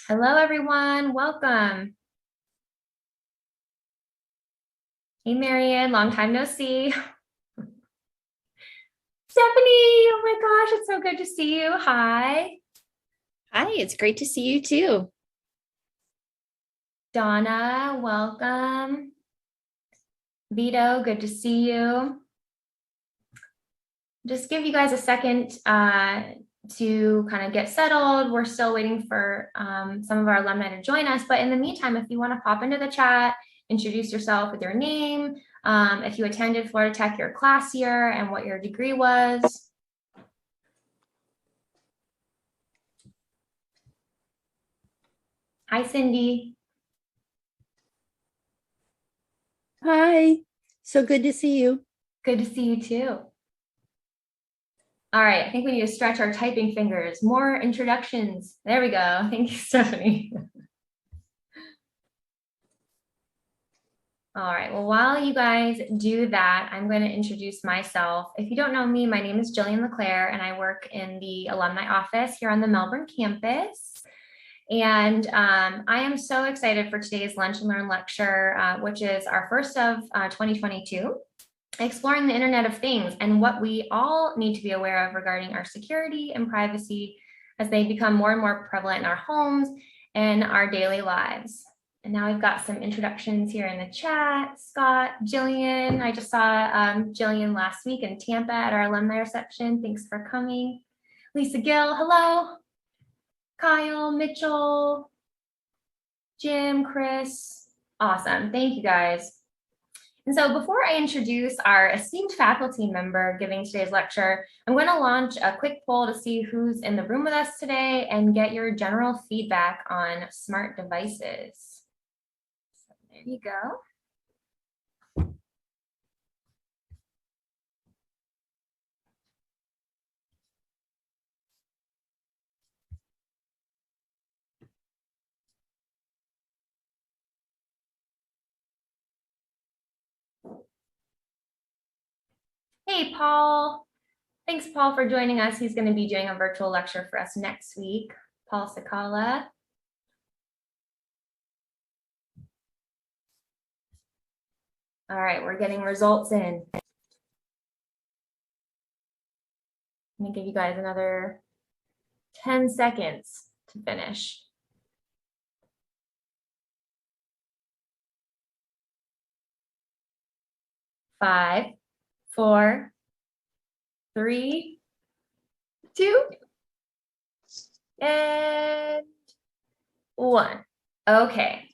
Hello, everyone. Welcome. Hey, Marianne. Long time no see. Stephanie, oh my gosh, it's so good to see you. Hi. Hi, it's great to see you too. Donna, welcome. Vito, good to see you. Just give you guys a second to kind of get settled. We're still waiting for some of our alumni to join us. But in the meantime, if you want to pop into the chat, introduce yourself with your name, if you attended Florida Tech, your class year, and what your degree was. Hi, Cindy. Hi, so good to see you. Good to see you too. All right, I think we need to stretch our typing fingers. More introductions. There we go. Thank you, Stephanie. All right, well, while you guys do that, I'm going to introduce myself. If you don't know me, my name is Jillian Leclaire, and I work in the Alumni office here on the Melbourne campus. And I am so excited for today's Lunch and Learn lecture, which is our first of 2022, exploring the Internet of Things and what we all need to be aware of regarding our security and privacy as they become more and more prevalent in our homes and our daily lives. And now we've got some introductions here in the chat. Scott, Jillian, I just saw Jillian last week in Tampa at our alumni reception. Thanks for coming. Lisa Gill, hello. Kyle, Mitchell, Jim, Chris, awesome. Thank you guys. And so before I introduce our esteemed faculty member giving today's lecture, I'm going to launch a quick poll to see who's in the room with us today and get your general feedback on smart devices. So there you go. Hey, Paul. Thanks, Paul, for joining us. He's going to be doing a virtual lecture for us next week. Paul Sakala. All right, we're getting results in. I'm going to give you guys another 10 seconds to finish. 5, 4, 3, 2, and 1. Okay,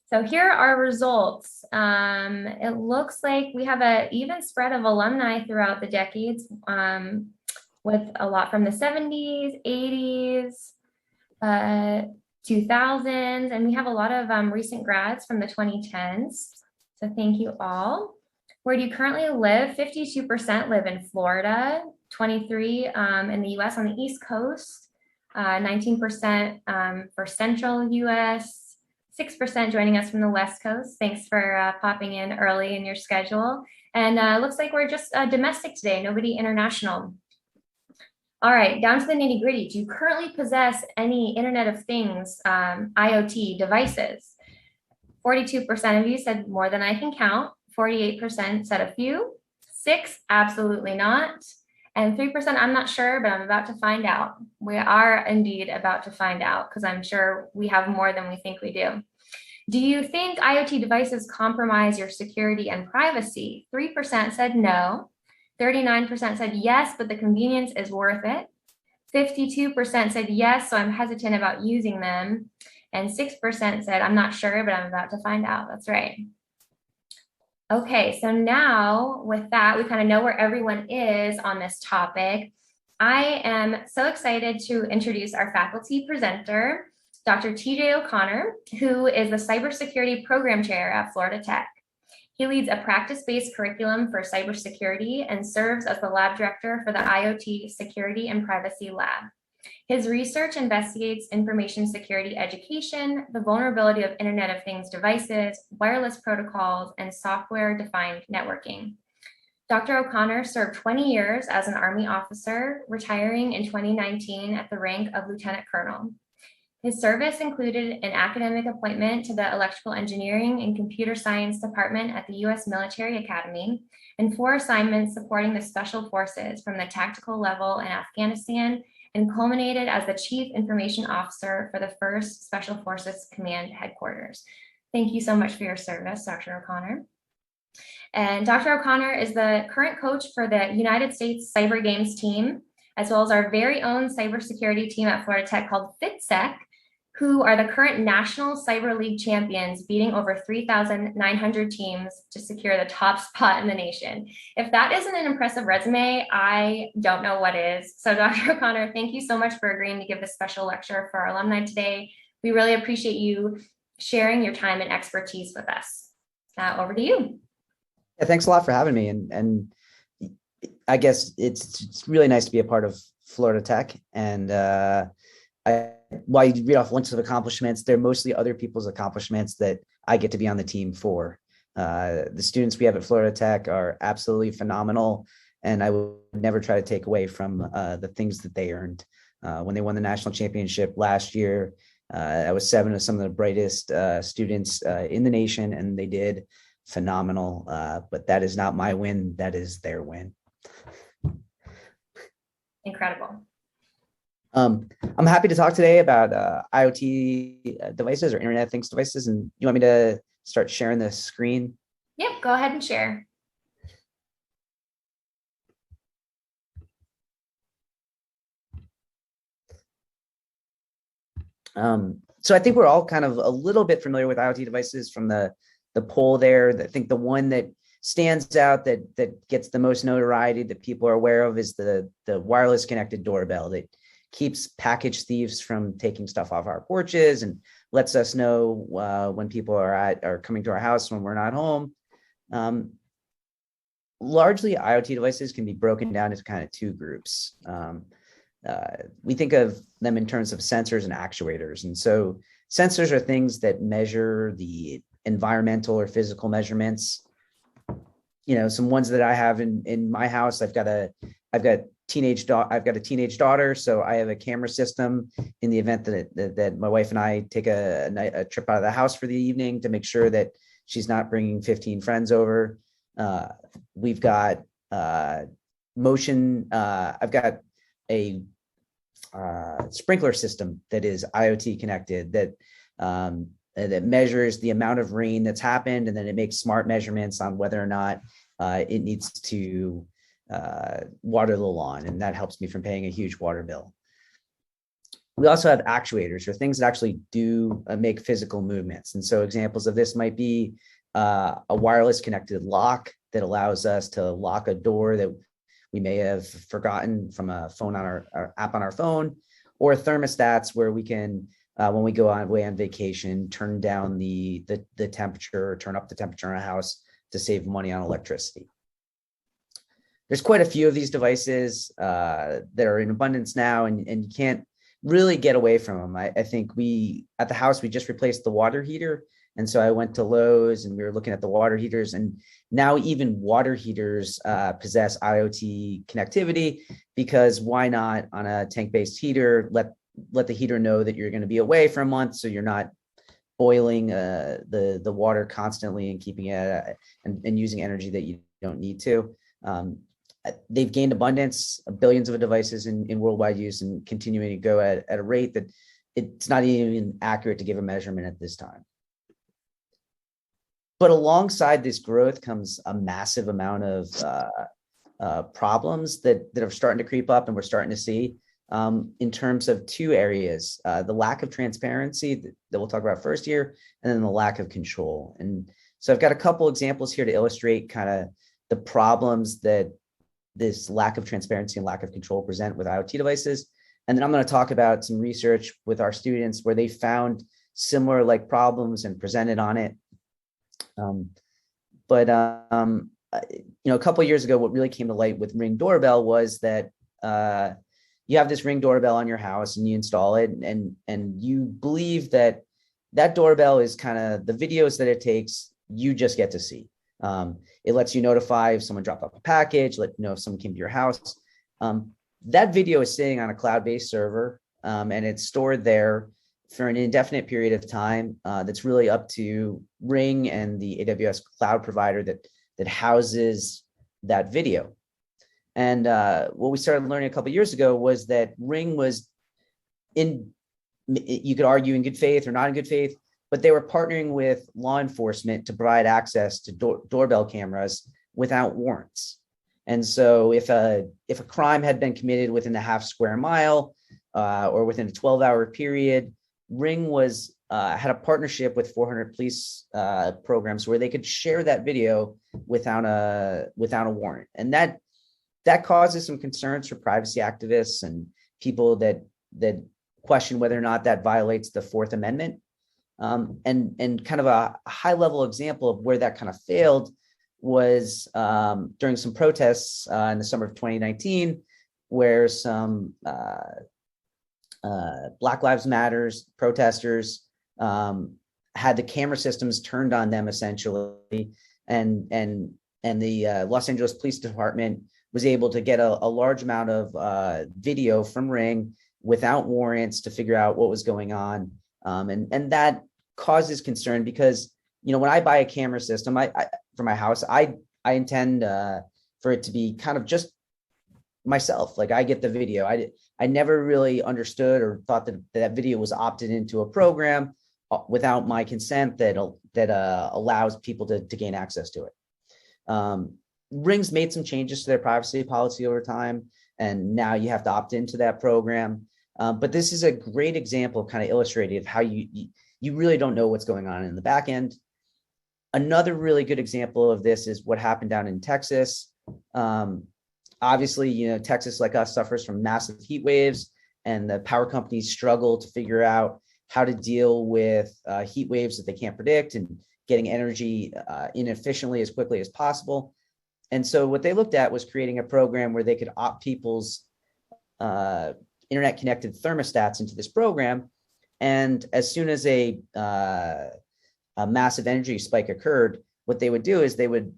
so here are results. It looks like we have an even spread of alumni throughout the decades, with a lot from the 70s, 80s, 2000s, and we have a lot of recent grads from the 2010s. So thank you all. Where do you currently live? 52% live in Florida, 23% in the US on the East Coast, 19% for Central US, 6% joining us from the West Coast. Thanks for popping in early in your schedule. And looks like we're just domestic today, nobody international. All right, down to the nitty gritty. Do you currently possess any Internet of Things, IoT devices? 42% of you said more than I can count. 48% said a few. 6, absolutely not. And 3%, I'm not sure, but I'm about to find out. We are indeed about to find out because I'm sure we have more than we think we do. Do you think IoT devices compromise your security and privacy? 3% said no. 39% said yes, but the convenience is worth it. 52% said yes, so I'm hesitant about using them. And 6% said, I'm not sure, but I'm about to find out. That's right. Okay, so now with that, we kind of know where everyone is on this topic. I am so excited to introduce our faculty presenter, Dr. TJ O'Connor, who is the Cybersecurity Program Chair at Florida Tech. He leads a practice-based curriculum for cybersecurity and serves as the lab director for the IoT Security and Privacy Lab. His research investigates information security education, the vulnerability of Internet of Things devices, wireless protocols, and software-defined networking. Dr. O'Connor served 20 years as an Army officer, retiring in 2019 at the rank of Lieutenant Colonel. His service included an academic appointment to the Electrical Engineering and Computer Science Department at the U.S. Military Academy, and 4 assignments supporting the Special Forces from the tactical level in Afghanistan, and culminated as the Chief Information Officer for the 1st Special Forces Command Headquarters. Thank you so much for your service, Dr. O'Connor. And Dr. O'Connor is the current coach for the United States Cyber Games team, as well as our very own cybersecurity team at Florida Tech called FitSec, who are the current National Cyber League champions, beating over 3,900 teams to secure the top spot in the nation. If that isn't an impressive resume, I don't know what is. So Dr. O'Connor, thank you so much for agreeing to give this special lecture for our alumni today. We really appreciate you sharing your time and expertise with us. Over to you. Yeah, thanks a lot for having me. And I guess it's really nice to be a part of Florida Tech. And while you read off links of accomplishments, they're mostly other people's accomplishments that I get to be on the team for. The students we have at Florida Tech are absolutely phenomenal, and I would never try to take away from the things that they earned. When they won the national championship last year, I was 7 of some of the brightest students in the nation, and they did phenomenal. But that is not my win, that is their win. Incredible. I'm happy to talk today about IoT devices or Internet of Things devices. And you want me to start sharing the screen? Yep, go ahead and share. So I think we're all kind of a little bit familiar with IoT devices from the poll there. I think the one that stands out that gets the most notoriety that people are aware of is the wireless connected doorbell that keeps package thieves from taking stuff off our porches and lets us know when people are coming to our house when we're not home. Largely, IoT devices can be broken down into kind of 2 groups. We think of them in terms of sensors and actuators. And so sensors are things that measure the environmental or physical measurements. You know, some ones that I have in my house, I've got a teenage daughter, so I have a camera system in the event that my wife and I take a trip out of the house for the evening to make sure that she's not bringing 15 friends over. We've got motion. I've got a sprinkler system that is IoT connected that measures the amount of rain that's happened, and then it makes smart measurements on whether or not it needs to water the lawn, and that helps me from paying a huge water bill. We also have actuators, or things that actually do make physical movements. And so examples of this might be a wireless connected lock that allows us to lock a door that we may have forgotten from a phone on our app on our phone, or thermostats where we can, when we go away on vacation, turn down the temperature or turn up the temperature in our house to save money on electricity. There's quite a few of these devices that are in abundance now, and you can't really get away from them. I think at the house, we just replaced the water heater. And so I went to Lowe's and we were looking at the water heaters, and now even water heaters possess IoT connectivity, because why not on a tank-based heater, let the heater know that you're going to be away for a month, so you're not boiling the water constantly and keeping it and using energy that you don't need to. They've gained abundance, billions of devices in worldwide use, and continuing to go at a rate that it's not even accurate to give a measurement at this time. But alongside this growth comes a massive amount of problems that are starting to creep up, and we're starting to see in terms of 2 areas: the lack of transparency that we'll talk about first here, and then the lack of control. And so I've got a couple examples here to illustrate kind of the problems that this lack of transparency and lack of control present with IoT devices. And then I'm going to talk about some research with our students where they found similar problems and presented on it. A couple of years ago, what really came to light with Ring Doorbell was that you have this Ring Doorbell on your house and you install it, and you believe that doorbell is kind of the videos that it takes, you just get to see. It lets you notify if someone dropped off a package, let you know if someone came to your house. That video is sitting on a cloud-based server, and it's stored there for an indefinite period of time. That's really up to Ring and the AWS cloud provider that houses that video. And what we started learning a couple of years ago was that Ring was you could argue in good faith or not in good faith, but they were partnering with law enforcement to provide access to doorbell cameras without warrants. And so if a crime had been committed within a half square mile or within a 12-hour period, Ring had a partnership with 400 police programs where they could share that video without a warrant. And that causes some concerns for privacy activists and people that question whether or not that violates the Fourth Amendment. And kind of a high level example of where that kind of failed was during some protests in the summer of 2019, where some Black Lives Matters protesters had the camera systems turned on them essentially, and the Los Angeles Police Department was able to get a large amount of video from Ring without warrants to figure out what was going on, and that causes concern because when I buy a camera system, I for my house, I intend for it to be kind of just myself. Like I get the video. I never really understood or thought that video was opted into a program without my consent that allows people to gain access to it. Ring's made some changes to their privacy policy over time, and now you have to opt into that program. But this is a great example, kind of illustrative of how you really don't know what's going on in the back end. Another really good example of this is what happened down in Texas. Obviously, Texas, like us, suffers from massive heat waves, and the power companies struggle to figure out how to deal with heat waves that they can't predict and getting energy in efficiently as quickly as possible. And so what they looked at was creating a program where they could opt people's internet connected thermostats into this program. And as soon as a massive energy spike occurred, what they would do is they would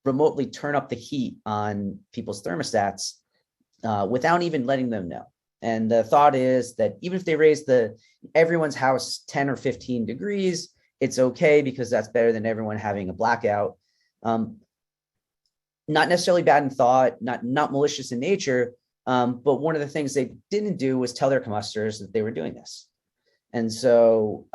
remotely turn up the heat on people's thermostats without even letting them know. And the thought is that even if they raise everyone's house 10 or 15 degrees, it's okay because that's better than everyone having a blackout. Not necessarily bad in thought, not malicious in nature, but one of the things they didn't do was tell their customers that they were doing this. And so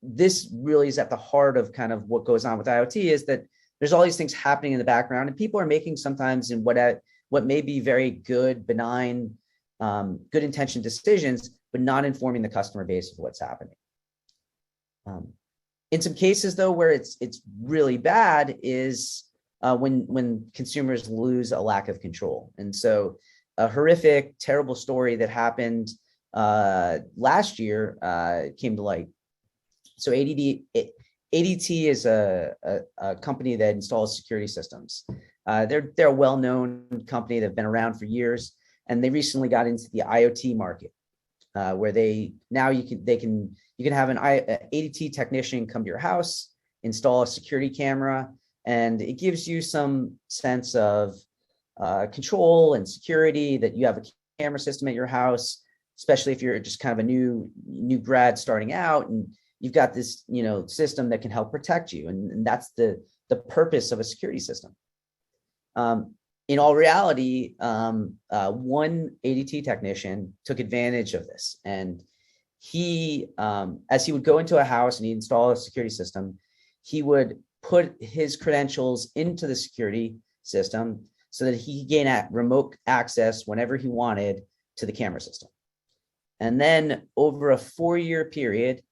this really is at the heart of kind of what goes on with IoT, is that there's all these things happening in the background, and people are making sometimes in what may be very good, benign, good intention decisions, but not informing the customer base of what's happening. In some cases, though, where it's really bad is when consumers lose a lack of control. And so a horrific, terrible story that happened last year came to light. So ADT is a company that installs security systems. They're a well-known company. They've been around for years, and they recently got into the IoT market, where you can have an ADT technician come to your house, install a security camera, and it gives you some sense of control and security that you have a camera system at your house, especially if you're just kind of a new grad starting out, and you've got this system that can help protect you, and that's the purpose of a security system. In all reality, one ADT technician took advantage of this, and he, as he would go into a house and he'd install a security system, he would put his credentials into the security system so that he could gain remote access whenever he wanted to the camera system. And then over a 4-year period,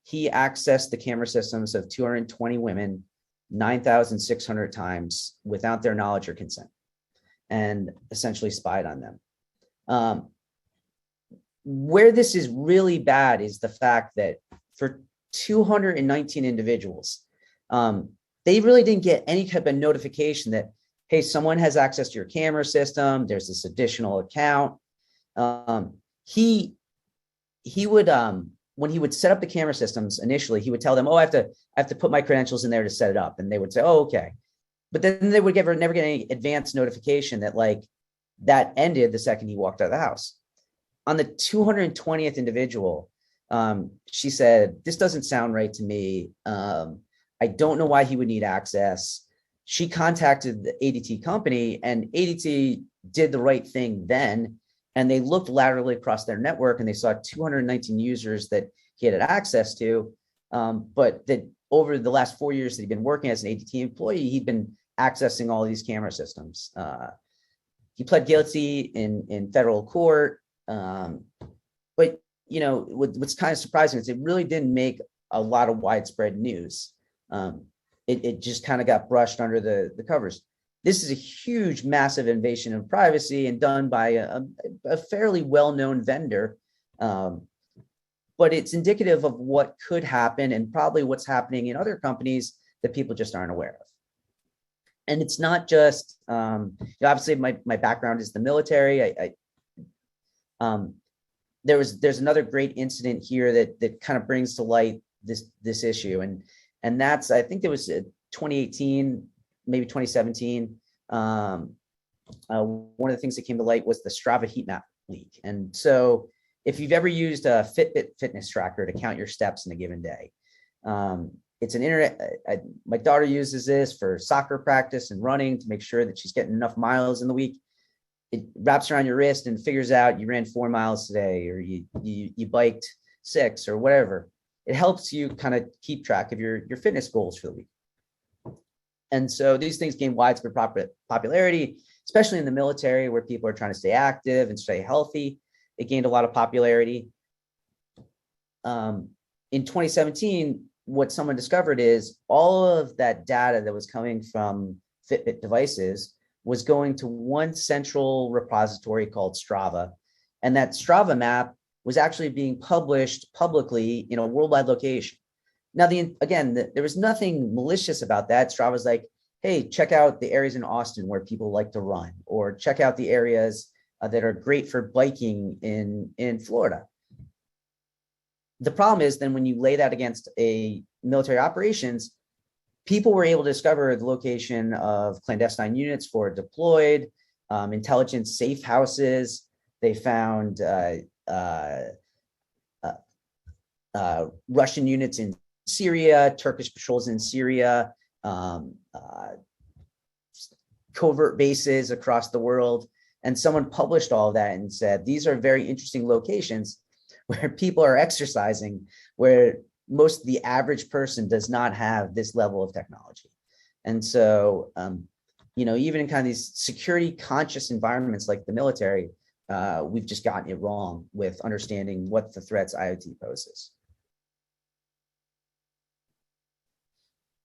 he accessed the camera systems of 220 women 9,600 times without their knowledge or consent, and essentially spied on them. Where this is really bad is the fact that for 219 individuals, they really didn't get any type of notification that, hey, someone has access to your camera system, there's this additional account. He would, when he would set up the camera systems initially, he would tell them, oh, I have to put my credentials in there to set it up. And they would say, oh, okay. But then they would never get any advance notification that that ended the second he walked out of the house. On the 220th individual, She said, this doesn't sound right to me. I don't know why he would need access. She contacted the ADT company, and ADT did the right thing then. And they looked laterally across their network and they saw 219 users that he had access to. But that over the last 4 years that he'd been working as an ADT employee, he'd been accessing all these camera systems. He pled guilty in federal court. But what's kind of surprising is it really didn't make a lot of widespread news. It just kind of got brushed under the covers. This is a huge, massive invasion of privacy and done by a fairly well-known vendor. But it's indicative of what could happen and probably what's happening in other companies that people just aren't aware of. And it's not just, obviously my background is the military. There's another great incident here that kind of brings to light this issue. And that's, I think it was 2018, maybe 2017. One of the things that came to light was the Strava heat map leak. And so if you've ever used a Fitbit fitness tracker to count your steps in a given day, it's an internet. My daughter uses this for soccer practice and running to make sure that she's getting enough miles in the week. It wraps around your wrist and figures out you ran 4 miles today, or you biked 6 or whatever. It helps you kind of keep track of your fitness goals for the week. And so these things gain widespread popularity, especially in the military where people are trying to stay active and stay healthy. It gained a lot of popularity. In 2017, what someone discovered is all of that data that was coming from Fitbit devices was going to one central repository called Strava. And that Strava map was actually being published publicly in a worldwide location. Now, there was nothing malicious about that. Strava was like, hey, check out the areas in Austin where people like to run, or check out the areas that are great for biking in Florida. The problem is then when you lay that against a military operations, people were able to discover the location of clandestine units for deployed, intelligence safe houses. They found Russian units in Syria, Turkish patrols in Syria, covert bases across the world. And someone published all of that and said, these are very interesting locations where people are exercising, where most of the average person does not have this level of technology. And so, even in kind of these security conscious environments like the military, we've just gotten it wrong with understanding what the threats IoT poses.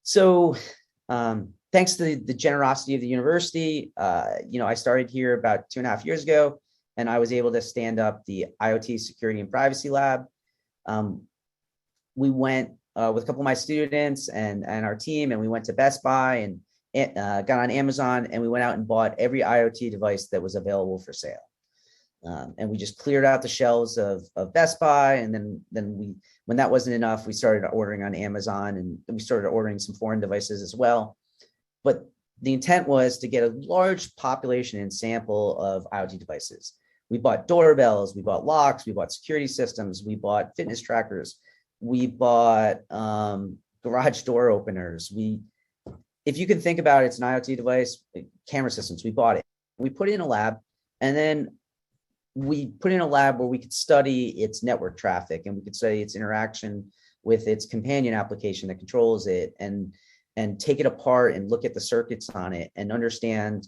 So thanks to the generosity of the university, I started here about 2.5 years ago, and I was able to stand up the IoT Security and Privacy Lab. We went with a couple of my students and our team, and we went to Best Buy and got on Amazon, and we went out and bought every IoT device that was available for sale. And we just cleared out the shelves of Best Buy, and then when that wasn't enough, we started ordering on Amazon, and we started ordering some foreign devices as well. But the intent was to get a large population and sample of IoT devices. We bought doorbells, we bought locks, we bought security systems, we bought fitness trackers, we bought garage door openers. If you can think about it, it's an IoT device, camera systems, we bought it. We put it in a lab, and then we put in a lab where we could study its network traffic, and we could study its interaction with its companion application that controls it, and take it apart and look at the circuits on it and understand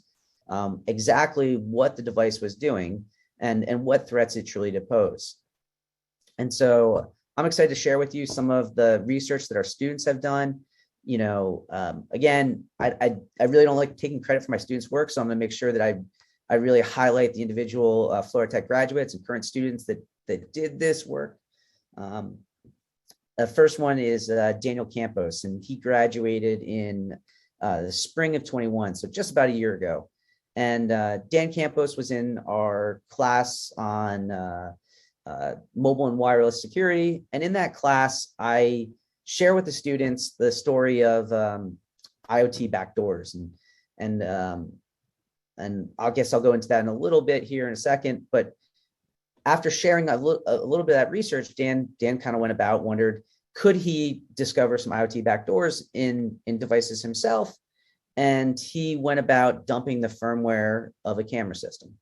exactly what the device was doing and what threats it truly did pose. And so I'm excited to share with you some of the research that our students have done. Again, I really don't like taking credit for my students' work, so I'm going to make sure that I really highlight the individual Florida Tech graduates and current students that did this work. The first one is Daniel Campos, and he graduated in the spring of 21, so just about a year ago. And Dan Campos was in our class on mobile and wireless security. And in that class, I share with the students the story of IoT backdoors. And I guess I'll go into that in a little bit here in a second. But after sharing a little bit of that research, Dan kind of went about, wondered, could he discover some IoT backdoors in devices himself? And he went about dumping the firmware of a camera system.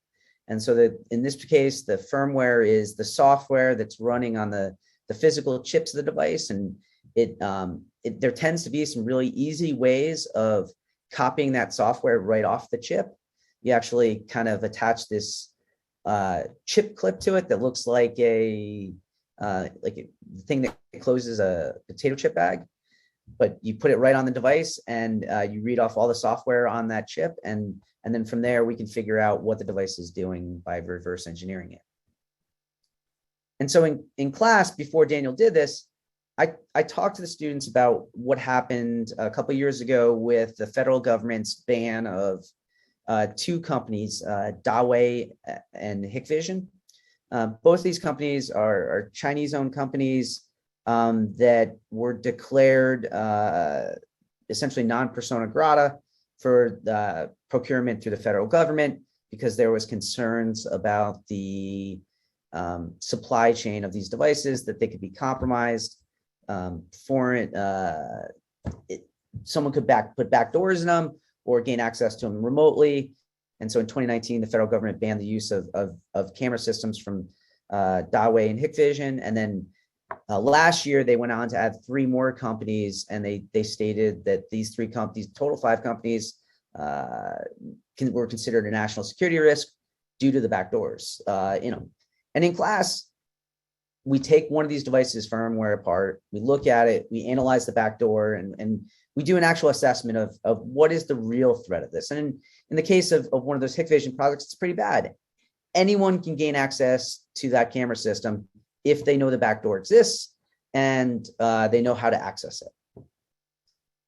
And so that in this case, the firmware is the software that's running on the physical chips of the device. And there tends to be some really easy ways of copying that software right off the chip. You actually kind of attach this chip clip to it that looks like a thing that closes a potato chip bag, but you put it right on the device and you read off all the software on that chip. And then from there, we can figure out what the device is doing by reverse engineering it. And so in class, before Daniel did this, I talked to the students about what happened a couple of years ago with the federal government's ban of two companies, Dawei and Hikvision. Both of these companies are Chinese-owned companies that were declared essentially non-persona grata for the procurement through the federal government because there was concerns about the supply chain of these devices, that they could be compromised. Someone could put backdoors in them or gain access to them remotely. And so in 2019, the federal government banned the use of camera systems from Dawei and Hikvision. And then last year, they went on to add 3 more companies, and they stated that these 3 companies, total 5 companies, were considered a national security risk due to the backdoors in them. And in class, we take one of these devices firmware apart, we look at it, we analyze the backdoor, and we do an actual assessment of what is the real threat of this. And in the case of one of those Hikvision products, it's pretty bad. Anyone can gain access to that camera system if they know the backdoor exists and they know how to access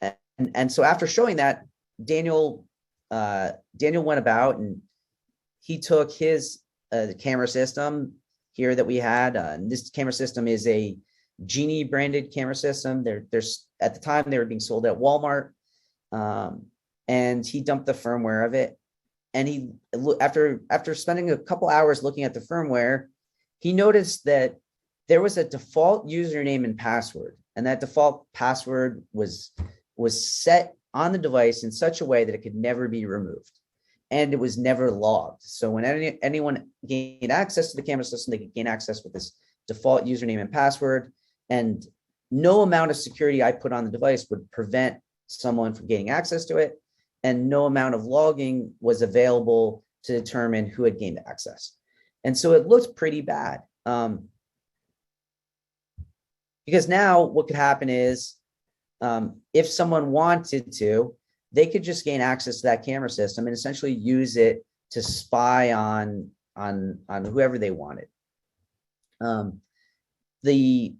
it. And so after showing that, Daniel went about and he took his camera system here that we had. And this camera system is a Genie branded camera system. There's at the time they were being sold at Walmart, and he dumped the firmware of it. And after spending a couple hours looking at the firmware, he noticed that there was a default username and password, and that default password was set on the device in such a way that it could never be removed, and it was never logged. So when anyone gained access to the camera system, they could gain access with this default username and password, and no amount of security I put on the device would prevent someone from getting access to it, and no amount of logging was available to determine who had gained access. And so it looked pretty bad. Because now what could happen is if someone wanted to, they could just gain access to that camera system and essentially use it to spy on whoever they wanted. We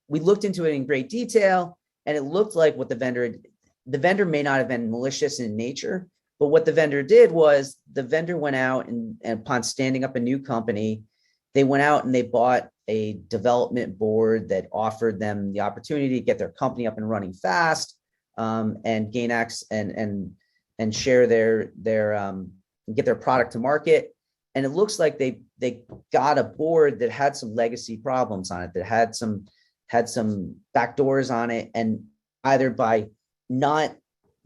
looked into it in great detail, and it looked like what the vendor may not have been malicious in nature, but what the vendor did was the vendor went out and upon standing up a new company, they went out and they bought a development board that offered them the opportunity to get their company up and running fast, and gain access and share their get their product to market. And it looks like they got a board that had some legacy problems on it, that had some backdoors on it, and either by not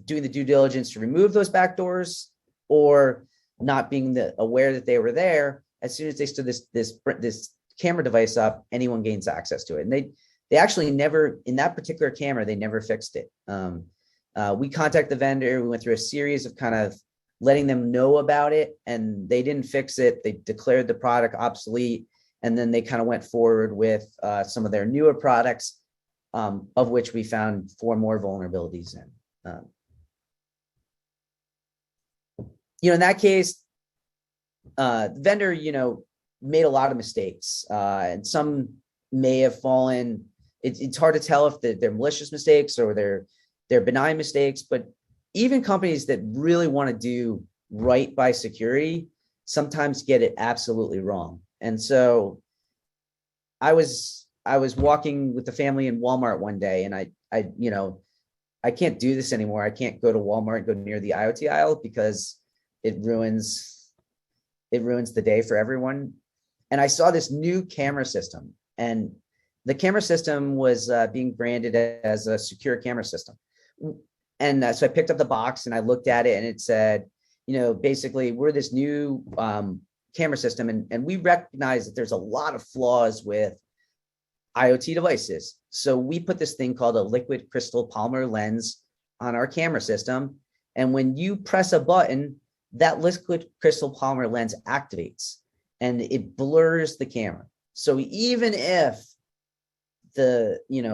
doing the due diligence to remove those backdoors or not being aware that they were there, as soon as they stood this camera device up, anyone gains access to it. And they actually never, in that particular camera, they never fixed it. We contacted the vendor. We went through a series of kind of letting them know about it, and they didn't fix it. They declared the product obsolete, and then they kind of went forward with some of their newer products, of which we found 4 more vulnerabilities in. In that case, the vendor, made a lot of mistakes, and some may have fallen. It's hard to tell if they're malicious mistakes or they're benign mistakes, but even companies that really want to do right by security sometimes get it absolutely wrong. And so I was walking with the family in Walmart one day, and I can't do this anymore. I can't go to Walmart and go near the IoT aisle because it ruins the day for everyone. And I saw this new camera system, and the camera system was being branded as a secure camera system. And so I picked up the box and I looked at it, and it said, basically, we're this new camera system, and we recognize that there's a lot of flaws with IoT devices. So we put this thing called a liquid crystal polymer lens on our camera system. And when you press a button, that liquid crystal polymer lens activates and it blurs the camera. So even if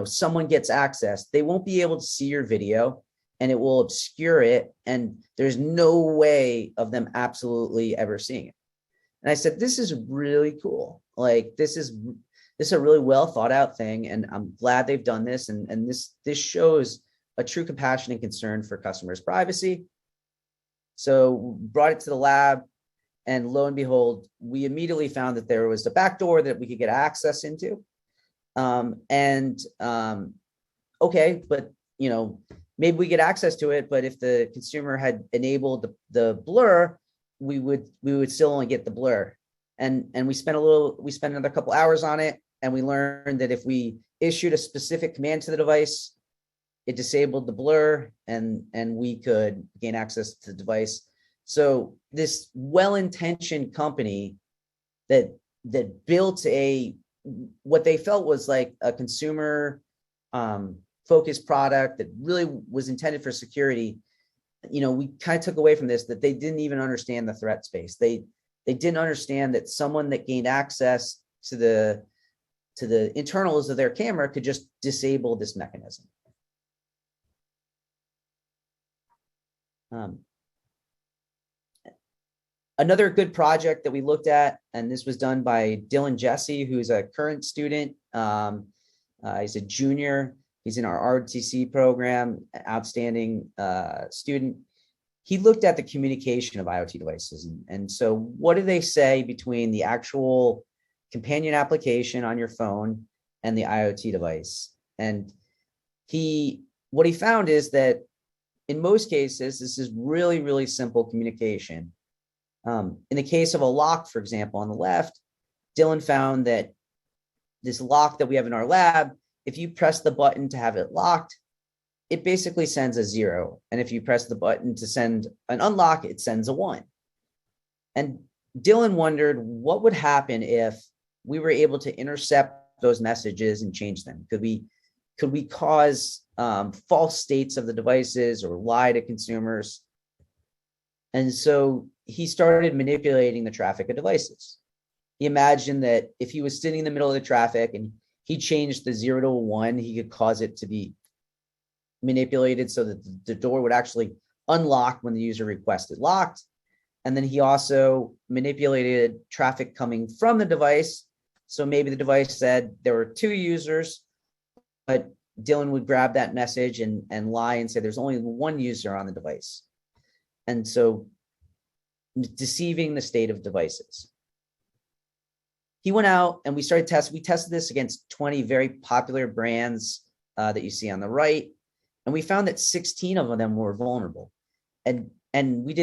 someone gets access, they won't be able to see your video, and it will obscure it. And there's no way of them absolutely ever seeing it. And I said, this is really cool. Like, this is a really well thought out thing. And I'm glad they've done this. And this shows a true compassion and concern for customers' privacy. So brought it to the lab, and lo and behold, we immediately found that there was a back door that we could get access into. Okay, but maybe we get access to it, but if the consumer had enabled the blur, we would still only get the blur. And we spent another couple hours on it, and we learned that if we issued a specific command to the device, it disabled the blur, and we could gain access to the device. So this well-intentioned company that built what they felt was like a consumer focused product that really was intended for security, we kind of took away from this that they didn't even understand the threat space. They didn't understand that someone that gained access to the internals of their camera could just disable this mechanism. Another good project that we looked at, and this was done by Dylan Jesse, who's a current student. He's a junior. He's in our RTC program, outstanding student. He looked at the communication of IoT devices. And so what do they say between the actual companion application on your phone and the IoT device? And what he found is that in most cases, this is really, really simple communication. In the case of a lock, for example, on the left, Dylan found that this lock that we have in our lab, if you press the button to have it locked, it basically sends a 0. And if you press the button to send an unlock, it sends a 1. And Dylan wondered what would happen if we were able to intercept those messages and change them. Could we cause false states of the devices or lie to consumers? And so he started manipulating the traffic of devices. He imagined that if he was sitting in the middle of the traffic and he changed the 0 to a 1, he could cause it to be manipulated so that the door would actually unlock when the user requested locked. And then he also manipulated traffic coming from the device. So maybe the device said there were 2 users, but Dylan would grab that message and lie and say there's only 1 user on the device. And so deceiving the state of devices. He went out and we tested this against 20 very popular brands that you see on the right. And we found that 16 of them were vulnerable. And Dylan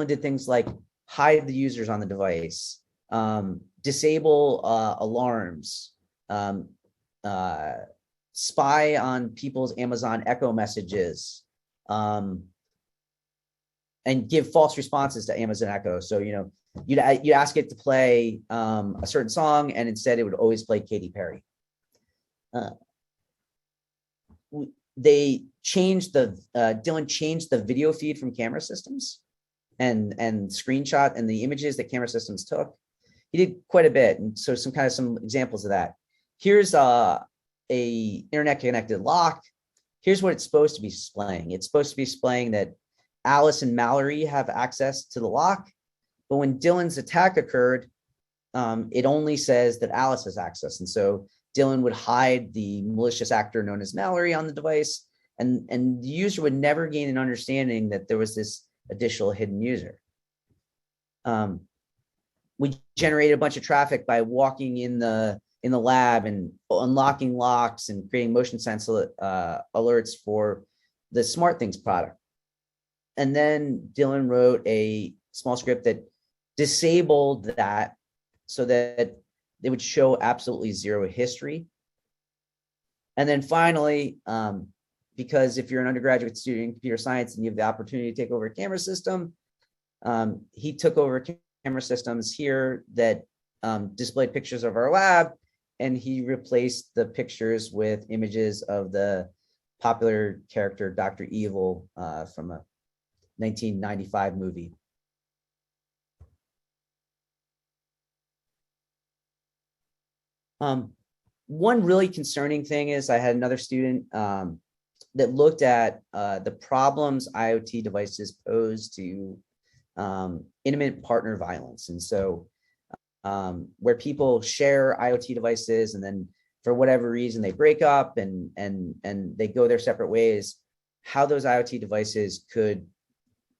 did things like hide the users on the device, disable alarms, spy on people's Amazon Echo messages, and give false responses to Amazon Echo. So, you'd ask it to play a certain song, and instead it would always play Katy Perry. Dylan changed the video feed from camera systems and screenshot and the images that camera systems took. He did quite a bit. And so some examples of that. Here's a internet connected lock. Here's what it's supposed to be displaying. It's supposed to be displaying that Alice and Mallory have access to the lock. But when Dylan's attack occurred, it only says that Alice has access. And so Dylan would hide the malicious actor known as Mallory on the device, and the user would never gain an understanding that there was this additional hidden user. We generated a bunch of traffic by walking in the lab and unlocking locks and creating motion sensor alerts for the SmartThings product. And then Dylan wrote a small script that disabled that so that they would show absolutely zero history. And then finally, because if you're an undergraduate student in computer science and you have the opportunity to take over a camera system, he took over camera systems here that displayed pictures of our lab, and he replaced the pictures with images of the popular character Dr. Evil from a 1995 movie. One really concerning thing is I had another student that looked at the problems IoT devices pose to intimate partner violence. And so where people share IoT devices and then for whatever reason they break up and they go their separate ways, how those IoT devices could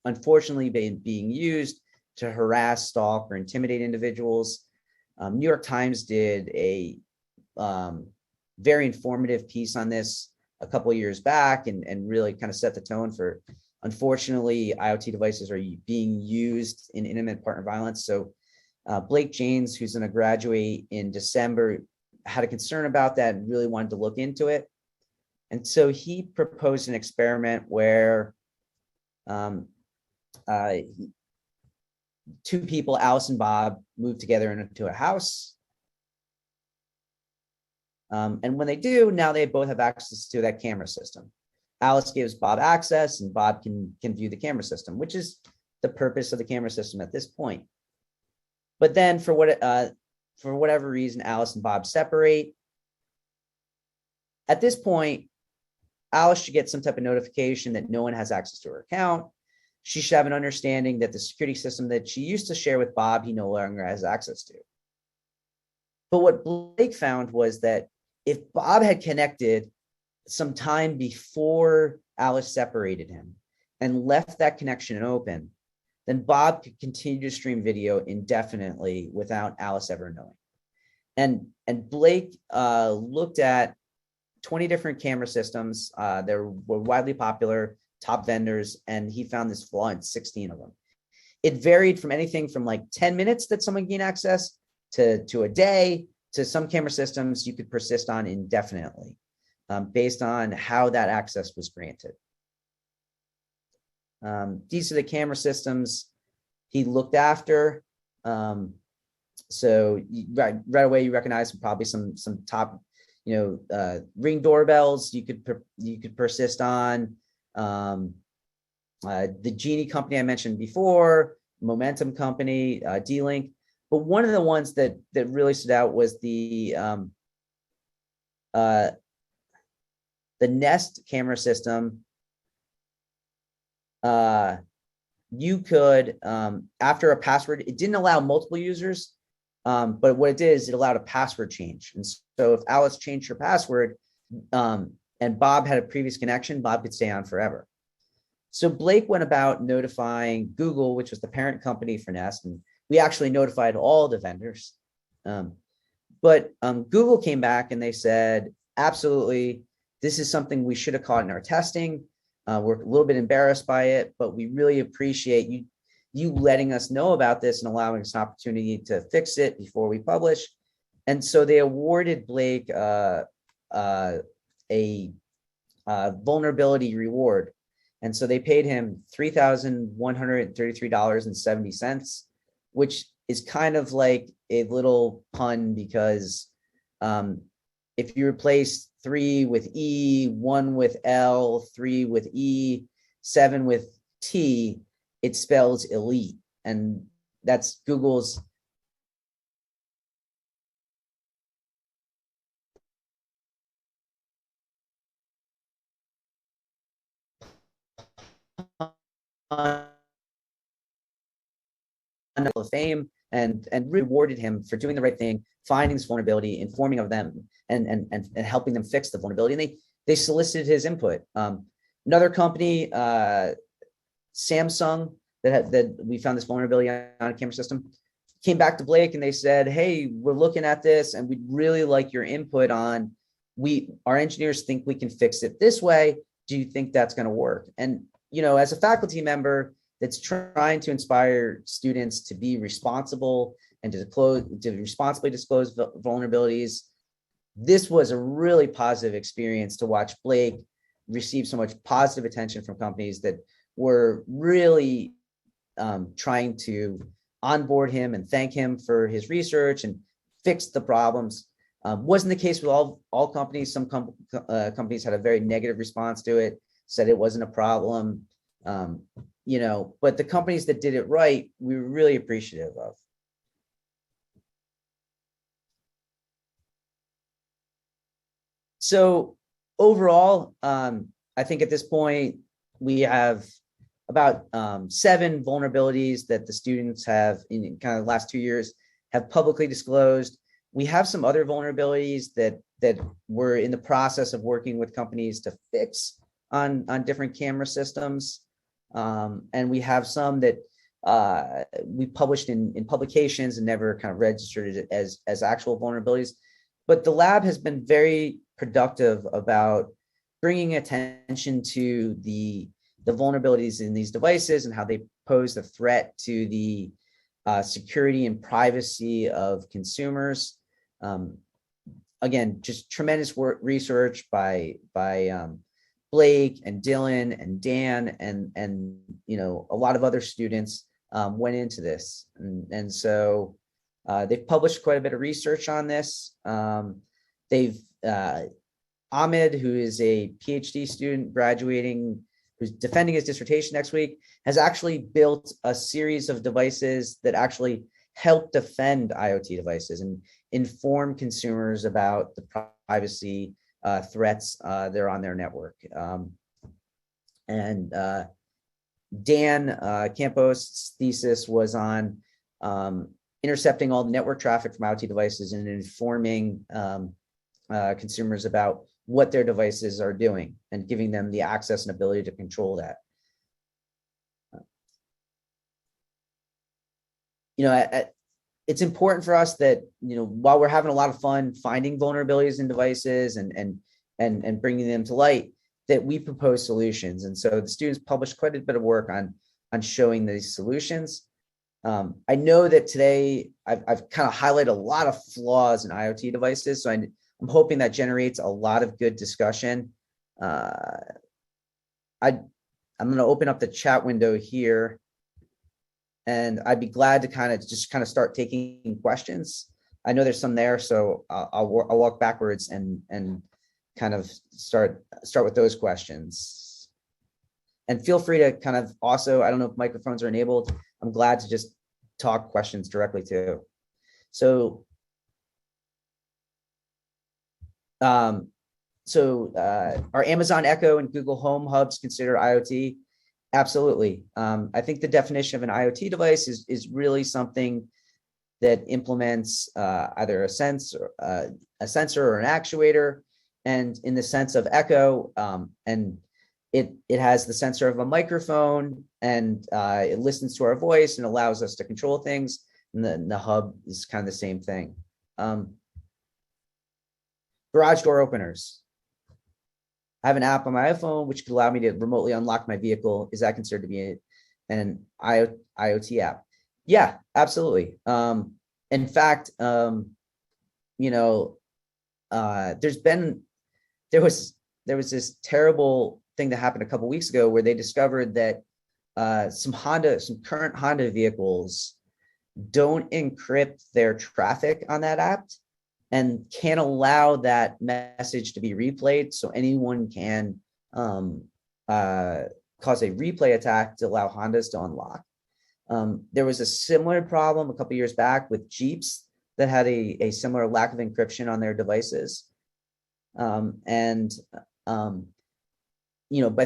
unfortunately be being used to harass, stalk, or intimidate individuals. New York Times did a very informative piece on this a couple of years back and really kind of set the tone for, unfortunately, IoT devices are being used in intimate partner violence. So Blake Janes, who's going to graduate in December, had a concern about that and really wanted to look into it. And so he proposed an experiment where two people, Alice and Bob, moved together into a house. And when they do, now they both have access to that camera system. Alice gives Bob access and Bob can view the camera system, which is the purpose of the camera system at this point. But then for whatever reason, Alice and Bob separate. At this point, Alice should get some type of notification that no one has access to her account. She should have an understanding that the security system that she used to share with Bob, he no longer has access to. But what Blake found was that if Bob had connected some time before Alice separated him and left that connection open, then Bob could continue to stream video indefinitely without Alice ever knowing. And Blake looked at 20 different camera systems. They were widely popular, top vendors, and he found this flaw in 16 of them. It varied from anything from like 10 minutes that someone gained access to a day, to some camera systems you could persist on indefinitely based on how that access was granted. These are the camera systems he looked after. So right away you recognize probably some top, Ring doorbells you could persist on. The Genie company I mentioned before, Momentum company, D-Link. But one of the ones that really stood out was the Nest camera system. You could, after a password, it didn't allow multiple users, but what it did is it allowed a password change. And so if Alice changed her password and Bob had a previous connection, Bob could stay on forever. So Blake went about notifying Google, which was the parent company for Nest, and we actually notified all the vendors. But Google came back and they said, absolutely, this is something we should have caught in our testing. We're a little bit embarrassed by it, but we really appreciate you letting us know about this and allowing us an opportunity to fix it before we publish. And so they awarded Blake a vulnerability reward. And so they paid him $3,133.70, which is kind of like a little pun because if you replace 3 with E, 1 with L, 3 with E, 7 with T, it spells elite. And that's Google's of fame and rewarded him for doing the right thing, finding this vulnerability, informing of them, and helping them fix the vulnerability. And they solicited his input. Another company, Samsung, that we found this vulnerability on a camera system, came back to Blake and they said, hey, we're looking at this and we'd really like your input on, our engineers think we can fix it this way. Do you think that's going to work? And, as a faculty member, that's trying to inspire students to be responsible and to responsibly disclose vulnerabilities. This was a really positive experience to watch Blake receive so much positive attention from companies that were really trying to onboard him and thank him for his research and fix the problems. Wasn't the case with all companies. Some companies had a very negative response to it, said it wasn't a problem. But the companies that did it right, we were really appreciative of. So overall, I think at this point, we have about 7 vulnerabilities that the students have in kind of the last 2 years have publicly disclosed. We have some other vulnerabilities that we're in the process of working with companies to fix on different camera systems. And we have some that we published in publications and never kind of registered it as actual vulnerabilities. But the lab has been very productive about bringing attention to the vulnerabilities in these devices and how they pose a threat to the security and privacy of consumers. Again, just tremendous research by Blake and Dylan and Dan and a lot of other students went into this, and so they've published quite a bit of research on this. They've Ahmed, who is a PhD student graduating, who's defending his dissertation next week, has actually built a series of devices that actually help defend IoT devices and inform consumers about the privacy threats that are on their network. And Dan Campos' thesis was on intercepting all the network traffic from IoT devices and informing consumers about what their devices are doing and giving them the access and ability to control that. It's important for us that, while we're having a lot of fun finding vulnerabilities in devices and bringing them to light, that we propose solutions. And so the students published quite a bit of work on showing these solutions. I know that today I've kind of highlighted a lot of flaws in IoT devices. So I'm hoping that generates a lot of good discussion. I'm going to open up the chat window here, and I'd be glad to start taking questions. I know there's some there, so I'll walk backwards and kind of start with those questions. And feel free to kind of also, I don't know if microphones are enabled. I'm glad to just talk questions directly too. So, are Amazon Echo and Google Home hubs considered IoT? Absolutely. I think the definition of an IoT device is really something that implements either a sensor or an actuator. And in the sense of Echo, and it has the sensor of a microphone, and it listens to our voice and allows us to control things. And the hub is kind of the same thing. Garage door openers. I have an app on my iPhone which could allow me to remotely unlock my vehicle. Is that considered to be an IoT app? Yeah, absolutely. In fact, there was this terrible thing that happened a couple of weeks ago where they discovered that some current Honda vehicles don't encrypt their traffic on that app and can't allow that message to be replayed. So anyone can cause a replay attack to allow Hondas to unlock. There was a similar problem a couple years back with Jeeps that had a similar lack of encryption on their devices. But I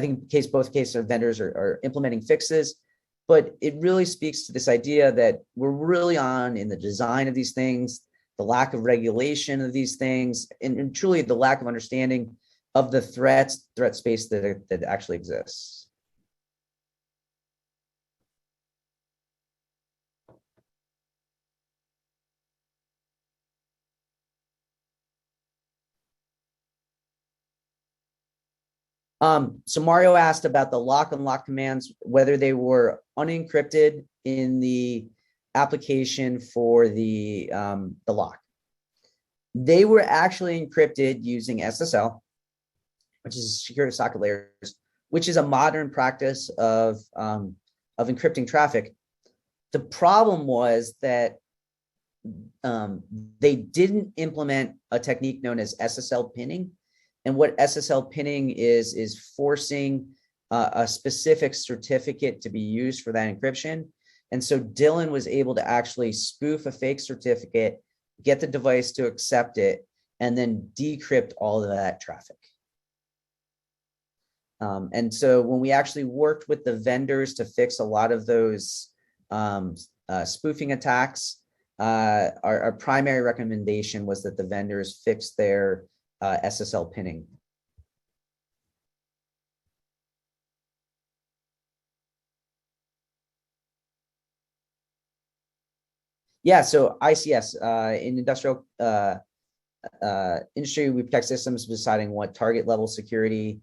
think both cases vendors are implementing fixes, but it really speaks to this idea that we're really on in the design of these things, the lack of regulation of these things, and truly the lack of understanding of the threat space that actually exists. So Mario asked about the lock unlock commands, whether they were unencrypted in the application for the lock. They were actually encrypted using SSL, which is secure socket layers, which is a modern practice of encrypting traffic. The problem was that they didn't implement a technique known as SSL pinning. And what SSL pinning is forcing a specific certificate to be used for that encryption. And so Dylan was able to actually spoof a fake certificate, get the device to accept it, and then decrypt all of that traffic. And so when we actually worked with the vendors to fix a lot of those spoofing attacks, our primary recommendation was that the vendors fix their SSL pinning. Yeah, so ICS in industrial industry, we protect systems deciding what target level security,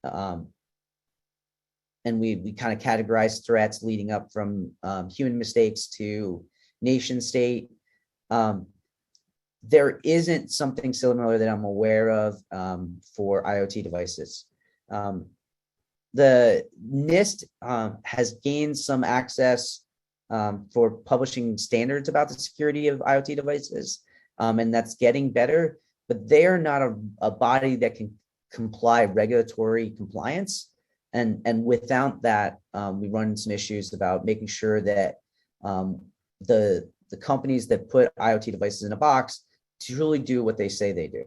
and we kind of categorize threats leading up from human mistakes to nation state. There isn't something similar that I'm aware of for IoT devices. The NIST has gained some access for publishing standards about the security of IoT devices, and that's getting better, but they are not a body that can comply regulatory compliance. And without that, we run into some issues about making sure that the companies that put IoT devices in a box truly do what they say they do.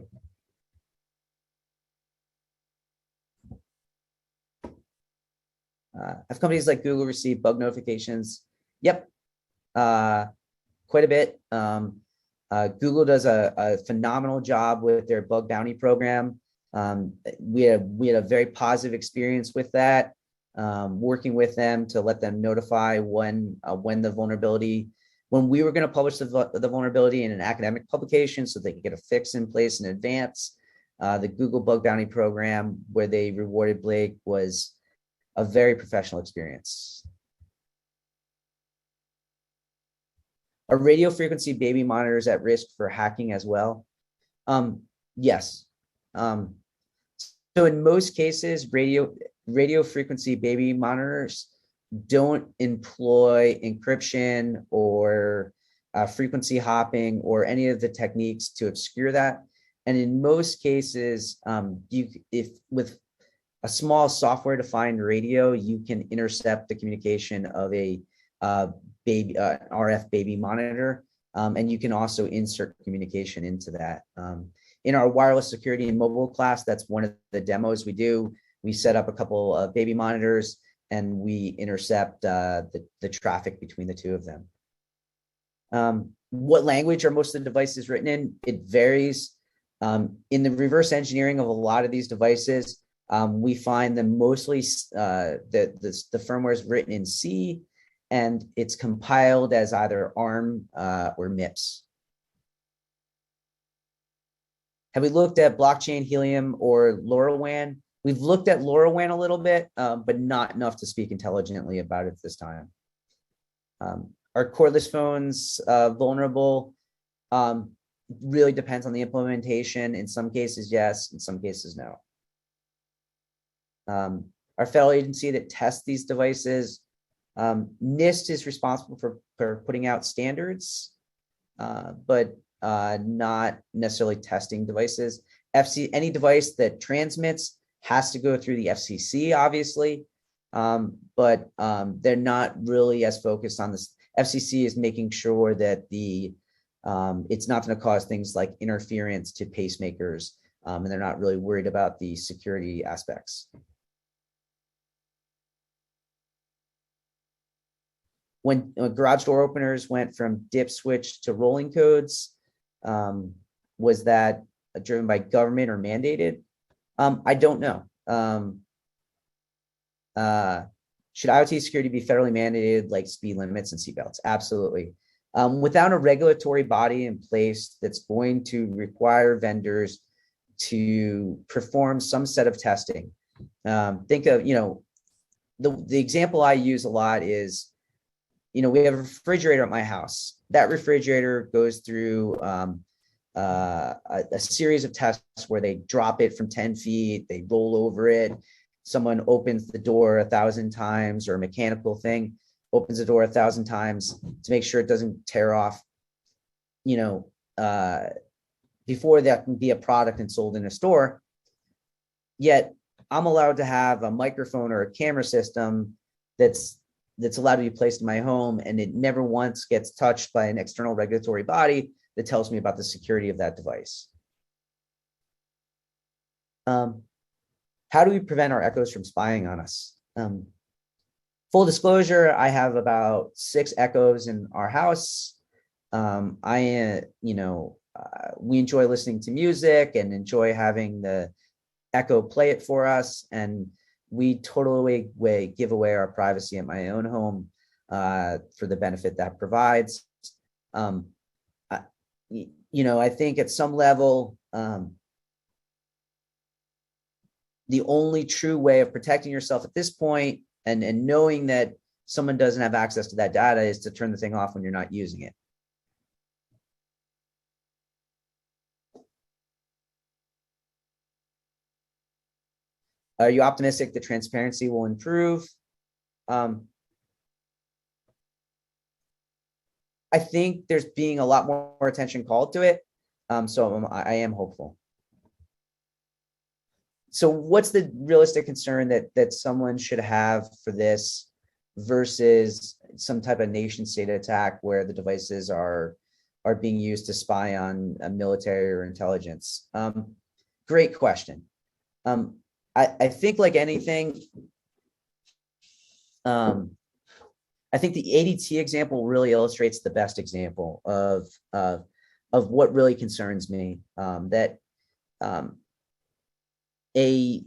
Have companies like Google received bug notifications? Yep, quite a bit. Google does a phenomenal job with their bug bounty program. We had a very positive experience with that, working with them to let them notify when the vulnerability, when we were going to publish the vulnerability in an academic publication so they could get a fix in place in advance. The Google bug bounty program where they rewarded Blake was a very professional experience. Are radio frequency baby monitors at risk for hacking as well? Yes. So in most cases, radio frequency baby monitors don't employ encryption or frequency hopping or any of the techniques to obscure that. And in most cases, if with a small software-defined radio, you can intercept the communication of a RF baby monitor, and you can also insert communication into that. In our wireless security and mobile class, that's one of the demos we do. We set up a couple of baby monitors and we intercept the traffic between the two of them. What language are most of the devices written in? It varies. In the reverse engineering of a lot of these devices, we find them mostly the firmware is written in C, and it's compiled as either ARM or MIPS. Have we looked at blockchain, Helium, or LoRaWAN? We've looked at LoRaWAN a little bit, but not enough to speak intelligently about it this time. Are cordless phones vulnerable? Really depends on the implementation. In some cases, yes. In some cases, no. Our federal agency that tests these devices, NIST is responsible for putting out standards, but not necessarily testing devices. Any device that transmits has to go through the FCC, obviously, but they're not really as focused on this. FCC is making sure that it's not going to cause things like interference to pacemakers, and they're not really worried about the security aspects. When garage door openers went from dip switch to rolling codes, was that driven by government or mandated? I don't know. Should IoT security be federally mandated like speed limits and seatbelts? Absolutely. Without a regulatory body in place that's going to require vendors to perform some set of testing, think of, the example I use a lot is, we have a refrigerator at my house. That refrigerator goes through a series of tests where they drop it from 10 feet, they roll over it. Someone opens the door 1,000 times, or a mechanical thing opens the door 1,000 times to make sure it doesn't tear off, before that can be a product and sold in a store. Yet I'm allowed to have a microphone or a camera system that's allowed to be placed in my home, and it never once gets touched by an external regulatory body that tells me about the security of that device. How do we prevent our echoes from spying on us? Full disclosure, I have about 6 echoes in our house. We enjoy listening to music and enjoy having the Echo play it for us, and we totally give away our privacy at my own home for the benefit that provides. I think at some level, the only true way of protecting yourself at this point, and knowing that someone doesn't have access to that data, is to turn the thing off when you're not using it. Are you optimistic that transparency will improve? I think there's being a lot more attention called to it. So I am hopeful. So what's the realistic concern that someone should have for this versus some type of nation state attack where the devices are being used to spy on a military or intelligence? Great question. I think, like anything, I think the ADT example really illustrates the best example of what really concerns me. That a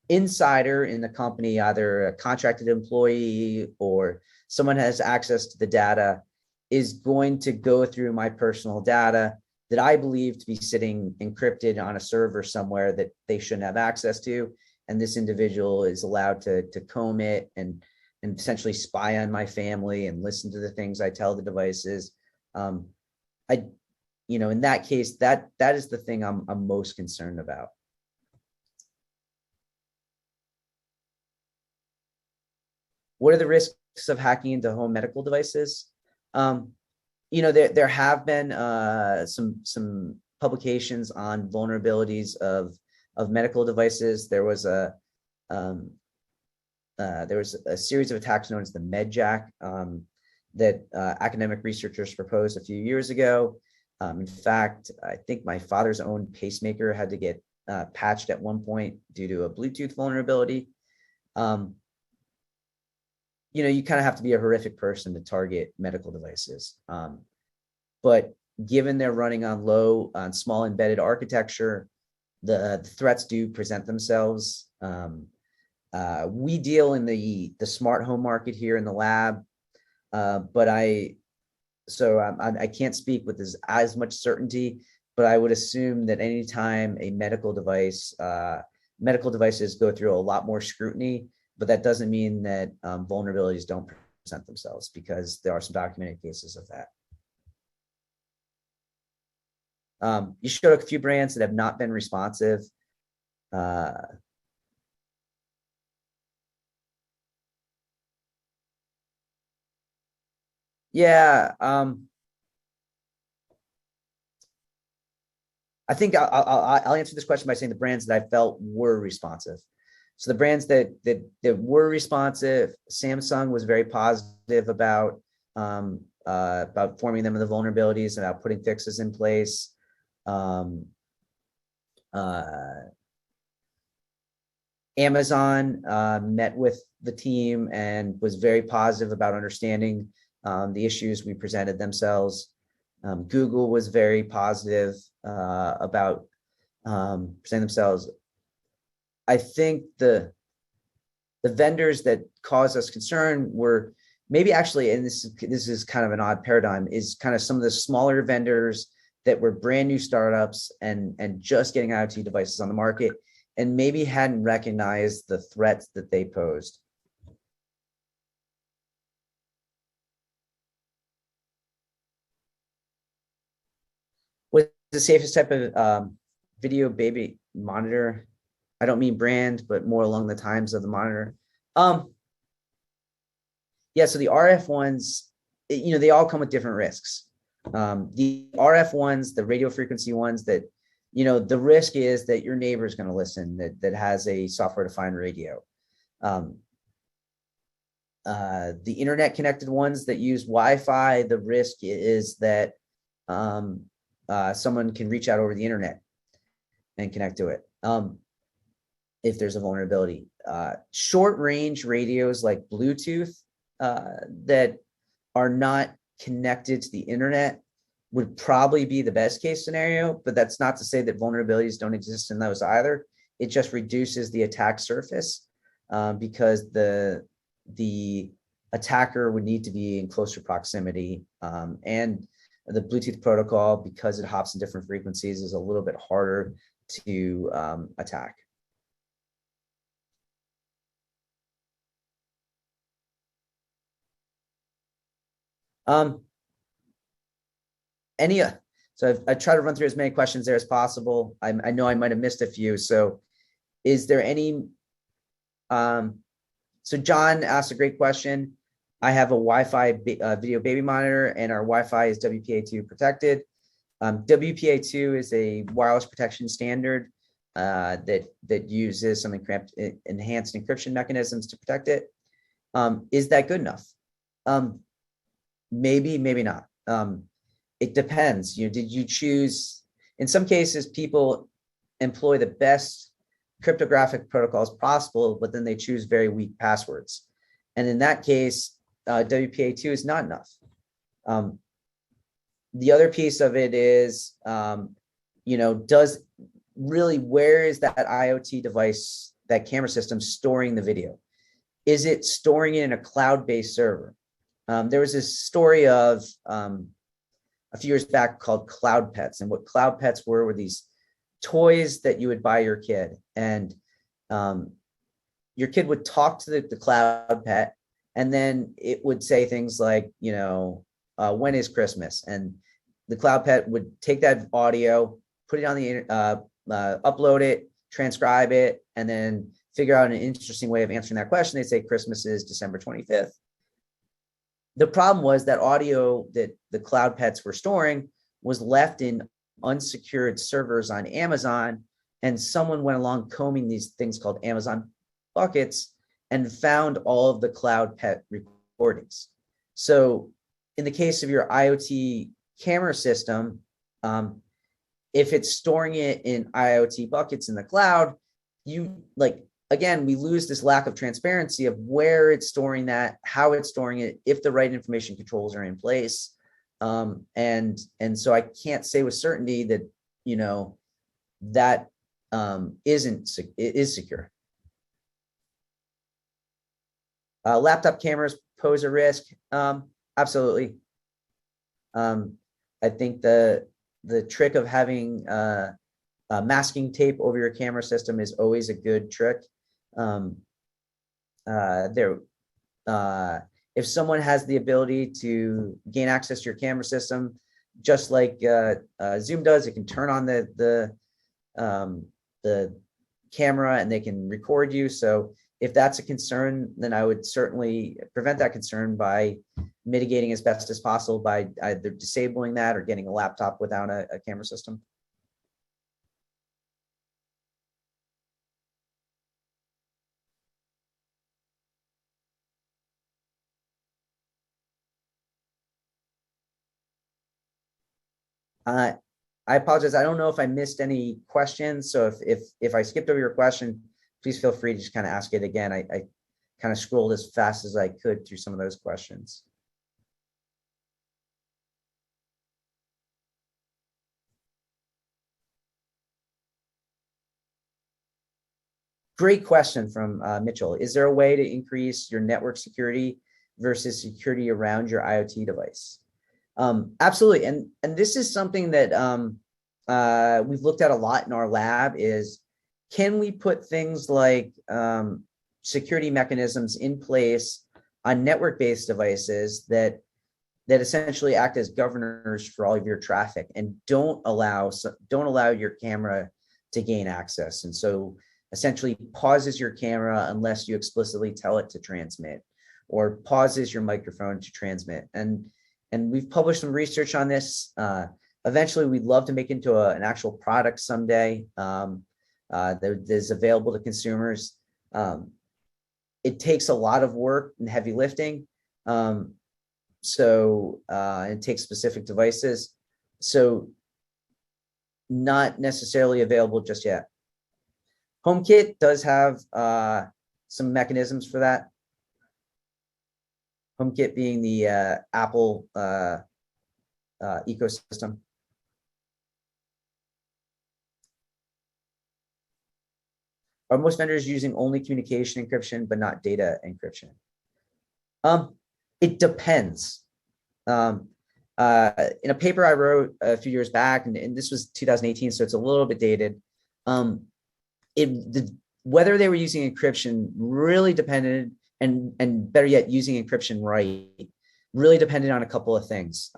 insider in the company, either a contracted employee or someone has access to the data, is going to go through my personal data that I believe to be sitting encrypted on a server somewhere that they shouldn't have access to. And this individual is allowed to comb it and essentially spy on my family and listen to the things I tell the devices. In that case, that is the thing I'm most concerned about. What are the risks of hacking into home medical devices? There have been some publications on vulnerabilities of medical devices. There was a series of attacks known as the MedJack that academic researchers proposed a few years ago. In fact, I think my father's own pacemaker had to get patched at one point due to a Bluetooth vulnerability. You kind of have to be a horrific person to target medical devices. But given they're running on small embedded architecture, the threats do present themselves. We deal in the smart home market here in the lab, but I can't speak with as much certainty, but I would assume that anytime a medical devices go through a lot more scrutiny, but that doesn't mean that vulnerabilities don't present themselves, because there are some documented cases of that. You showed a few brands that have not been responsive. Yeah, I think I'll answer this question by saying the brands that I felt were responsive. So the brands that were responsive, Samsung was very positive about informing them of the vulnerabilities, about putting fixes in place. Amazon met with the team and was very positive about understanding the issues we presented themselves. Google was very positive about presenting themselves. I think the vendors that caused us concern were maybe actually, and this is kind of an odd paradigm, is kind of some of the smaller vendors that were brand new startups and just getting IoT devices on the market. and maybe hadn't recognized the threats that they posed. What's the safest type of video baby monitor? I don't mean brand, but more along the times of the monitor. Yeah, so the RF ones, they all come with different risks. The RF ones, the radio frequency ones, that, the risk is that your neighbor is going to listen, that has a software-defined radio. The internet connected ones that use Wi-Fi, the risk is that someone can reach out over the internet and connect to it if there's a vulnerability. Short range radios like Bluetooth that are not connected to the internet would probably be the best case scenario, but that's not to say that vulnerabilities don't exist in those either. It just reduces the attack surface because the attacker would need to be in closer proximity, and the Bluetooth protocol, because it hops in different frequencies, is a little bit harder to attack. So I try to run through as many questions there as possible. I know I might have missed a few. So is there any, so John asked a great question. I have a Wi-Fi video baby monitor, and our Wi-Fi is WPA2 protected. WPA2 is a wireless protection standard that uses some enhanced encryption mechanisms to protect it. Is that good enough? Maybe, maybe not. It depends. Did you choose? In some cases, people employ the best cryptographic protocols possible, but then they choose very weak passwords. And in that case, WPA2 is not enough. The other piece of it is, does really, where is that IoT device, that camera system, storing the video? Is it storing it in a cloud-based server? There was this story of a few years back called Cloud Pets, and what Cloud Pets were these toys that you would buy your kid, and your kid would talk to the Cloud Pet, and then it would say things like, when is Christmas? And the Cloud Pet would take that audio, put it on the upload it, transcribe it, and then figure out an interesting way of answering that question. They'd say Christmas is December 25th. The problem was that audio that the Cloud Pets were storing was left in unsecured servers on Amazon, and someone went along combing these things called Amazon buckets and found all of the Cloud Pet recordings. So in the case of your IoT camera system, if it's storing it in IoT buckets in the cloud, again, we lose this lack of transparency of where it's storing that, how it's storing it, if the right information controls are in place. And so I can't say with certainty that, that is secure. Laptop cameras pose a risk. Absolutely. I think the trick of having masking tape over your camera system is always a good trick. If someone has the ability to gain access to your camera system, just like Zoom does, it can turn on the camera and they can record you. So if that's a concern, then I would certainly prevent that concern by mitigating as best as possible by either disabling that or getting a laptop without a camera system. I apologize. I don't know if I missed any questions. So if I skipped over your question, please feel free to just kind of ask it again. I kind of scrolled as fast as I could through some of those questions. Great question from Mitchell. Is there a way to increase your network security versus security around your IoT device? Absolutely. And this is something that we've looked at a lot in our lab is, can we put things like security mechanisms in place on network-based devices that essentially act as governors for all of your traffic and don't allow your camera to gain access, and so essentially pauses your camera unless you explicitly tell it to transmit, or pauses your microphone to transmit. And we've published some research on this. Eventually, we'd love to make it into an actual product someday that is available to consumers. It takes a lot of work and heavy lifting. So it takes specific devices. So not necessarily available just yet. HomeKit does have some mechanisms for that. HomeKit being the Apple ecosystem. Are most vendors using only communication encryption but not data encryption? It depends. In a paper I wrote a few years back, and this was 2018, so it's a little bit dated. Whether they were using encryption really depended, and better yet, using encryption right, really depended on a couple of things.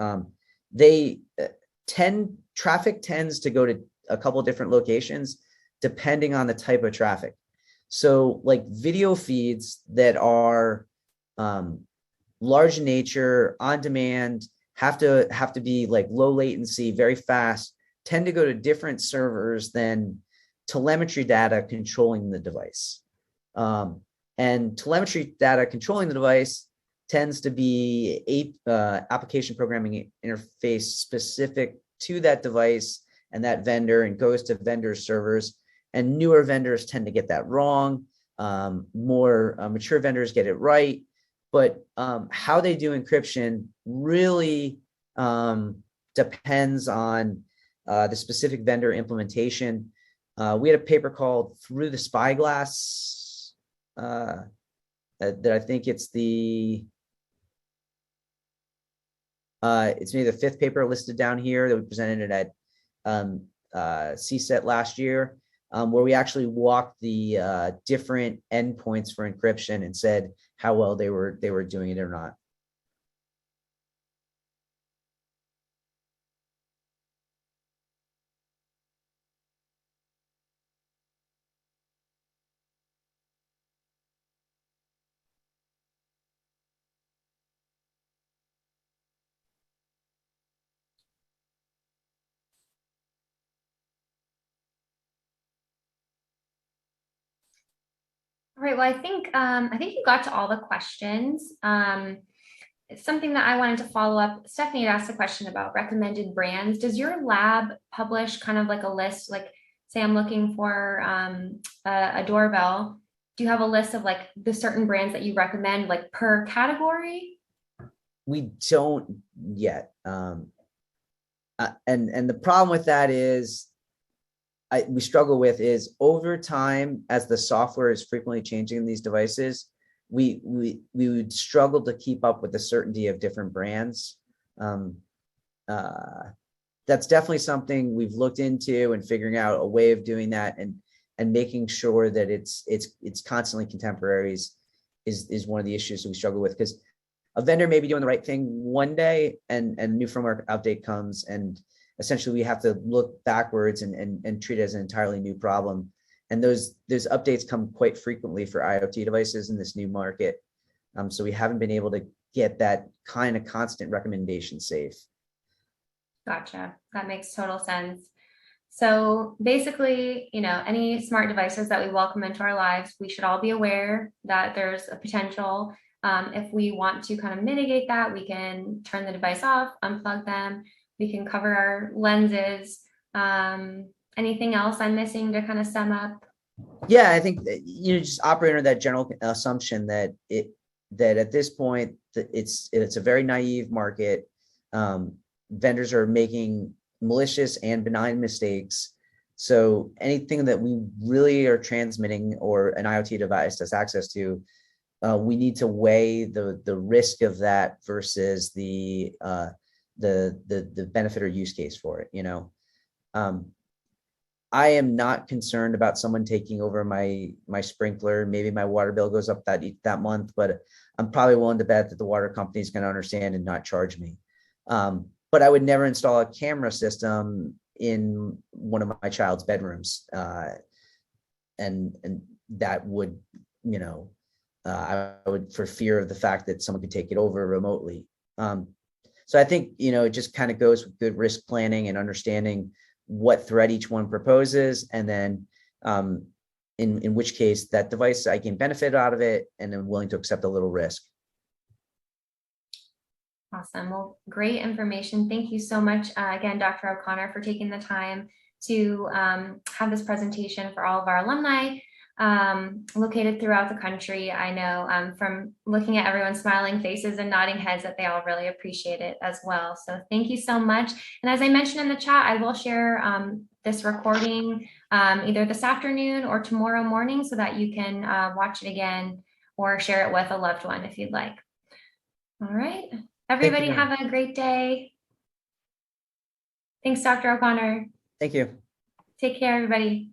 Traffic tends to go to a couple of different locations depending on the type of traffic. So like video feeds that are large in nature, on demand, have to be like low latency, very fast, tend to go to different servers than telemetry data controlling the device. And telemetry data controlling the device tends to be application programming interface specific to that device and that vendor, and goes to vendor servers. And newer vendors tend to get that wrong. More mature vendors get it right. But how they do encryption really depends on the specific vendor implementation. We had a paper called Through the Spyglass that I think it's maybe the fifth paper listed down here that we presented it at CSET last year, where we actually walked the different endpoints for encryption and said how well they were doing it or not. All right, well, I think you got to all the questions. It's something that I wanted to follow up. Stephanie had asked a question about recommended brands. Does your lab publish kind of like a list, like say I'm looking for a doorbell? Do you have a list of like the certain brands that you recommend, like per category? We don't yet. And the problem with that is we struggle with is over time, as the software is frequently changing in these devices, we would struggle to keep up with the certainty of different brands. That's definitely something we've looked into, and figuring out a way of doing that and making sure that it's constantly contemporary is one of the issues that we struggle with, because a vendor may be doing the right thing one day and new firmware update comes, and essentially we have to look backwards and treat it as an entirely new problem. And those updates come quite frequently for IoT devices in this new market. So we haven't been able to get that kind of constant recommendation safe. Gotcha. That makes total sense. So basically, any smart devices that we welcome into our lives, we should all be aware that there's a potential. If we want to kind of mitigate that, we can turn the device off, unplug them. We can cover our lenses. Anything else I'm missing to kind of sum up? Yeah, I think that, just operate under that general assumption that at this point it's a very naive market. Vendors are making malicious and benign mistakes. So anything that we really are transmitting or an IoT device has access to, we need to weigh the risk of that versus the benefit or use case for it. I am not concerned about someone taking over my sprinkler. Maybe my water bill goes up that month, but I'm probably willing to bet that the water company is going to understand and not charge me. But I would never install a camera system in one of my child's bedrooms, and that would, I would, for fear of the fact that someone could take it over remotely. So I think, it just kind of goes with good risk planning and understanding what threat each one proposes, and then in which case that device I can benefit out of it and I'm willing to accept a little risk. Awesome. Well, great information. Thank you so much again, Dr. O'Connor, for taking the time to have this presentation for all of our alumni located throughout the country. I know from looking at everyone's smiling faces and nodding heads that they all really appreciate it as well. So thank you so much. And as I mentioned in the chat, I will share this recording either this afternoon or tomorrow morning so that you can watch it again or share it with a loved one if you'd like. All right. Everybody have a great day. Thanks, Dr. O'Connor. Thank you. Take care, everybody.